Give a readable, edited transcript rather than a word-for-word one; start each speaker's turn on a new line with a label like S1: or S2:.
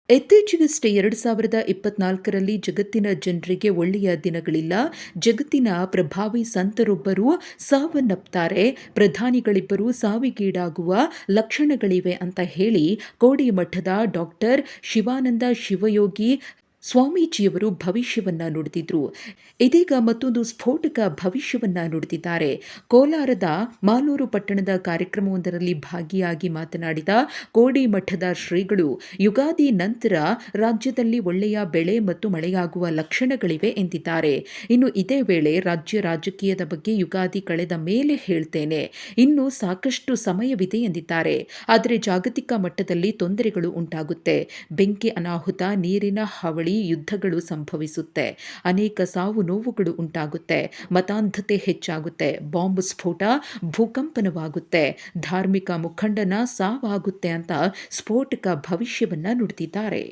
S1: ಇತ್ತೀಚೆಗಷ್ಟೇ 2024ರಲ್ಲಿ ಜಗತ್ತಿನ ಜನರಿಗೆ ಒಳ್ಳೆಯ ದಿನಗಳಿಲ್ಲ. ಜಗತ್ತಿನ ಪ್ರಭಾವಿ ಸಂತರೊಬ್ಬರು ಸಾವನ್ನಪ್ತಾರೆ. ಪ್ರಧಾನಿಗಳಿಬ್ಬರು ಸಾವಿಗೀಡಾಗುವ ಲಕ್ಷಣಗಳಿವೆ ಅಂತ ಹೇಳಿ ಕೋಡಿಮಠದ ಡಾಕ್ಟರ್ ಶಿವಾನಂದ ಶಿವಯೋಗಿ ಸ್ವಾಮೀಜಿಯವರು ಭವಿಷ್ಯವನ್ನ ನುಡಿದಿದ್ರು. ಇದೀಗ ಮತ್ತೊಂದು ಸ್ಫೋಟಕ ಭವಿಷ್ಯವನ್ನ ನುಡಿದಿದ್ದಾರೆ. ಕೋಲಾರದ ಮಾಲೂರು ಪಟ್ಟಣದ ಕಾರ್ಯಕ್ರಮವೊಂದರಲ್ಲಿ ಭಾಗಿಯಾಗಿ ಮಾತನಾಡಿದ ಕೋಡಿಮಠದ ಶ್ರೀಗಳು, ಯುಗಾದಿ ನಂತರ ರಾಜ್ಯದಲ್ಲಿ ಒಳ್ಳೆಯ ಬೆಳೆ ಮತ್ತು ಮಳೆಯಾಗುವ ಲಕ್ಷಣಗಳಿವೆ ಎಂದಿದ್ದಾರೆ. ಇನ್ನು ಇದೇ ವೇಳೆ ರಾಜ್ಯ ರಾಜಕೀಯದ ಬಗ್ಗೆ ಯುಗಾದಿ ಕಳೆದ ಮೇಲೆ ಹೇಳ್ತೇನೆ, ಇನ್ನೂ ಸಾಕಷ್ಟು ಸಮಯವಿದೆ ಎಂದಿದ್ದಾರೆ. ಆದರೆ ಜಾಗತಿಕ ಮಟ್ಟದಲ್ಲಿ ತೊಂದರೆಗಳು ಉಂಟಾಗುತ್ತೆ. ಬೆಂಕಿ ಅನಾಹುತ, ನೀರಿನ ಹಾವಳಿ, ಯುದ್ಧಗಳು ಸಂಭವಿಸುತ್ತೆ. ಅನೇಕ ಸಾವು ನೋವುಗಳು ಉಂಟಾಗುತ್ತೆ. ಮತಾಂಧತೆ ಹೆಚ್ಚಾಗುತ್ತೆ. ಬಾಂಬ್ ಸ್ಫೋಟ, ಭೂಕಂಪನವಾಗುತ್ತೆ. ಧಾರ್ಮಿಕ ಮುಖಂಡನ ಸಾವಾಗುತ್ತೆ ಅಂತ ಸ್ಫೋಟಕ ಭವಿಷ್ಯವನ್ನ ನುಡಿದಿದ್ದಾರೆ.